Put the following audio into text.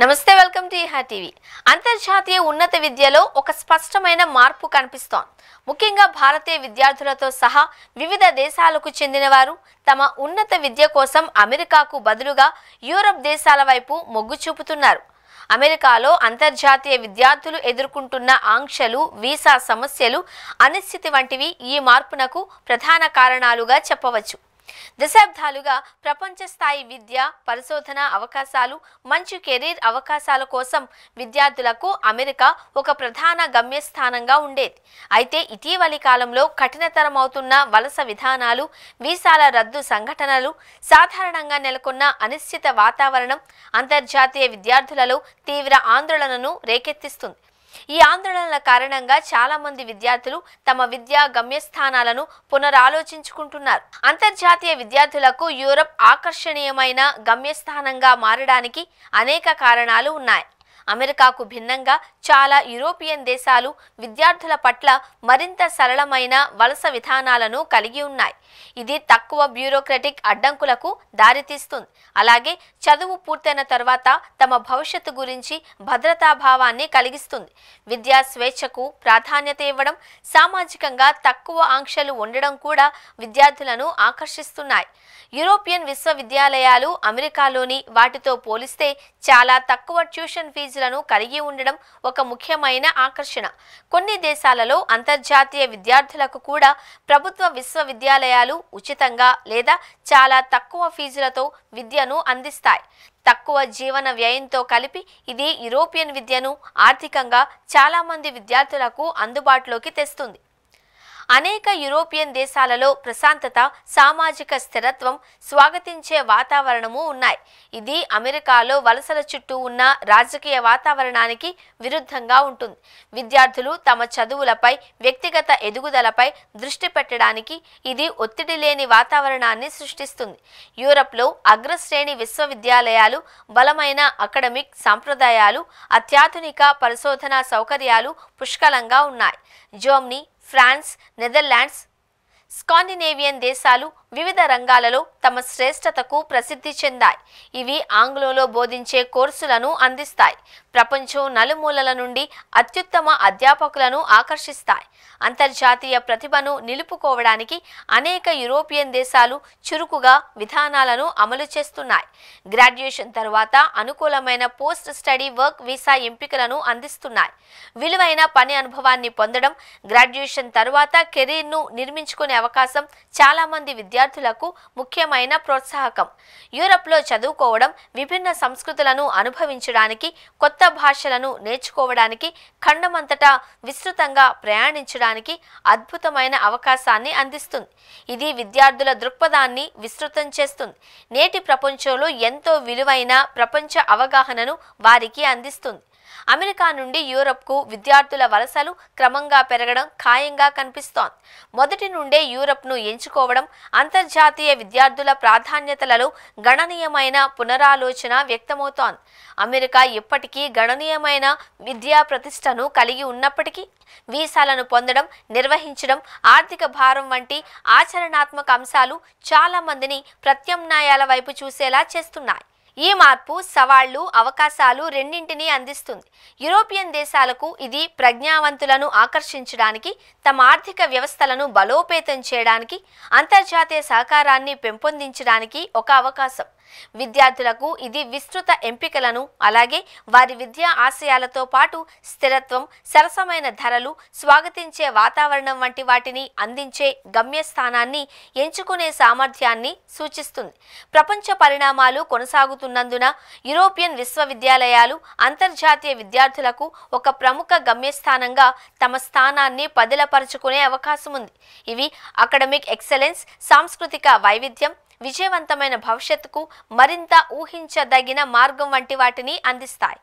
నమస్తే welcome to ఈహా TV. అంతర్జాతీయ ఉన్నత విద్యలో ఒక స్పష్టమైన మార్పు కనిపిస్తోంది. ముఖ్యంగా భారతీయ విద్యార్థులతో సహా వివిధ దేశాలకు చెందిన వారు తమ ఉన్నత విద్య కోసం అమెరికాకు బదులుగా యూరప్ దేశాల వైపు మొగ్గు చూపుతున్నారు. అమెరికాలో అంతర్జాతీయ విద్యార్థులు ఎదుర్కొంటున్న ఆంక్షలు, వీసా సమస్యలు, అనిశ్చితి వంటివి ఈ మార్పునకు ప్రధాన కారణాలుగా చెప్పవచ్చు. దశాబ్దాలుగా ప్రపంచ స్థాయి విద్య, పరిశోధన అవకాశాలు, మంచి కెరీర్ అవకాశాల కోసం విద్యార్థులకు అమెరికా ఒక ప్రధాన గమ్యస్థానంగా ఉండేది. అయితే ఇటీవలి కాలంలో కఠినతరమవుతున్న వలస విధానాలు, వీసాల రద్దు సంఘటనలు, సాధారణంగా నెలకొన్న అనిశ్చిత వాతావరణం అంతర్జాతీయ విద్యార్థులలో తీవ్ర ఆందోళనను రేకెత్తిస్తుంది. ఈ ఆందోళనల కారణంగా చాలా మంది విద్యార్థులు తమ విద్యా గమ్యస్థానాలను పునరాలోచించుకుంటున్నారు. అంతర్జాతీయ విద్యార్థులకు యూరప్ ఆకర్షణీయమైన గమ్యస్థానంగా మారడానికి అనేక కారణాలు ఉన్నాయి. అమెరికాకు భిన్నంగా చాలా యూరోపియన్ దేశాలు విద్యార్థుల పట్ల మరింత సరళమైన వలస విధానాలను కలిగి ఉన్నాయి. ఇది తక్కువ బ్యూరోక్రటిక్ అడ్డంకులకు దారితీస్తుంది. అలాగే చదువు పూర్తయిన తర్వాత తమ భవిష్యత్తు గురించి భద్రతాభావాన్ని కలిగిస్తుంది. విద్యా స్వేచ్ఛకు ప్రాధాన్యత ఇవ్వడం, సామాజికంగా తక్కువ ఆంక్షలు ఉండడం కూడా విద్యార్థులను ఆకర్షిస్తున్నాయి. యూరోపియన్ విశ్వవిద్యాలయాలు అమెరికాలోని వాటితో పోలిస్తే చాలా తక్కువ ట్యూషన్ ఫీజులను కలిగి ఉండడం ఒక ముఖ్యమైన ఆకర్షణ. కొన్ని దేశాలలో అంతర్జాతీయ విద్యార్థులకు కూడా ప్రభుత్వ విశ్వవిద్యాలయాలు ఉచితంగా లేదా చాలా తక్కువ ఫీజులతో విద్యను అందిస్తాయి. తక్కువ జీవన వ్యయంతో కలిపి ఇది యూరోపియన్ విద్యను ఆర్థికంగా చాలా మంది విద్యార్థులకు అందుబాటులోకి తెస్తుంది. అనేక యూరోపియన్ దేశాలలో ప్రశాంతత, సామాజిక స్థిరత్వం స్వాగతించే వాతావరణము ఉన్నాయి. ఇది అమెరికాలో వలసల చుట్టూ ఉన్న రాజకీయ వాతావరణానికి విరుద్ధంగా ఉంటుంది. విద్యార్థులు తమ చదువులపై, వ్యక్తిగత ఎదుగుదలపై దృష్టి పెట్టడానికి ఇది ఒత్తిడి లేని వాతావరణాన్ని సృష్టిస్తుంది. యూరప్లో అగ్రశ్రేణి విశ్వవిద్యాలయాలు, బలమైన అకాడమిక్ సంప్రదాయాలు, అత్యాధునిక పరిశోధనా సౌకర్యాలు పుష్కలంగా ఉన్నాయి. జర్మనీ, ఫ్రాన్స్, నెదర్లాండ్స్, స్కాండినేవియన్ దేశాలు వివిధ రంగాలలో తమ శ్రేష్టతకు ప్రసిద్ధి చెందాయి. ఇవి ఆంగ్లంలో బోధించే కోర్సులను అందిస్తాయి. ప్రపంచం నలుమూలల నుండి అత్యుత్తమ అధ్యాపకులను ఆకర్షిస్తాయి. అంతర్జాతీయ ప్రతిభను నిలుపుకోవడానికి అనేక యూరోపియన్ దేశాలు చురుకుగా విధానాలను అమలు చేస్తున్నాయి. గ్రాడ్యుయేషన్ తరువాత అనుకూలమైన పోస్ట్ స్టడీ వర్క్ వీసా ఎంపికలను అందిస్తున్నాయి. విలువైన పని అనుభవాన్ని పొందడం, గ్రాడ్యుయేషన్ తరువాత కెరీర్ను నిర్మించుకునే అవకాశం చాలా మంది విద్యార్థులకు ముఖ్యమైన ప్రోత్సాహకం. యూరప్లో చదువుకోవడం, విభిన్న సంస్కృతులను అనుభవించడానికి, కొత్త భాషలను నేర్చుకోవడానికి, ఖండమంతటా విస్తృతంగా ప్రయాణించడానికి అద్భుతమైన అవకాశాన్ని అందిస్తుంది. ఇది విద్యార్థుల దృక్పథాన్ని విస్తృతం చేస్తుంది. నేటి ప్రపంచంలో ఎంతో విలువైన ప్రపంచ అవగాహనను వారికి అందిస్తుంది. అమెరికా నుండి యూరప్కు విద్యార్థుల వలసలు క్రమంగా పెరగడం ఖాయంగా కనిపిస్తోంది. మొదటి నుండే యూరప్ను ఎంచుకోవడం అంతర్జాతీయ విద్యార్థుల ప్రాధాన్యతలలో గణనీయమైన పునరాలోచన వ్యక్తమవుతోంది. అమెరికా ఇప్పటికీ గణనీయమైన విద్యా ప్రతిష్టను కలిగి ఉన్నప్పటికీ వీసాలను పొందడం, నిర్వహించడం, ఆర్థిక భారం వంటి ఆచరణాత్మక అంశాలు చాలా మందిని ప్రత్యామ్నాయాల వైపు చూసేలా చేస్తున్నాయి. ఈ మార్పు సవాళ్లు, అవకాశాలు రెండింటినీ అందిస్తుంది. యూరోపియన్ దేశాలకు ఇది ప్రజ్ఞావంతులను ఆకర్షించడానికి, తమ ఆర్థిక వ్యవస్థలను బలోపేతం చేయడానికి, అంతర్జాతీయ సహకారాన్ని పెంపొందించడానికి ఒక అవకాశం. విద్యార్థులకు ఇది విస్తృత ఎంపికలను, అలాగే వారి విద్యా ఆశయాలతో పాటు స్థిరత్వం, సరసమైన ధరలు, స్వాగతించే వాతావరణం వంటి వాటిని అందించే గమ్యస్థానాన్ని ఎంచుకునే సామర్థ్యాన్ని సూచిస్తుంది. ప్రపంచ పరిణామాలు కొనసాగుతున్నందున యూరోపియన్ విశ్వవిద్యాలయాలు అంతర్జాతీయ విద్యార్థులకు ఒక ప్రముఖ గమ్యస్థానంగా తమ స్థానాన్ని పదిలపరుచుకునే అవకాశం ఉంది. ఇవి అకాడమిక్ ఎక్సలెన్స్, సాంస్కృతిక వైవిధ్యం, విజయవంతమైన భవిష్యత్తుకు మరింత ఊహించదగిన మార్గం వంటి వాటిని అందిస్తాయి.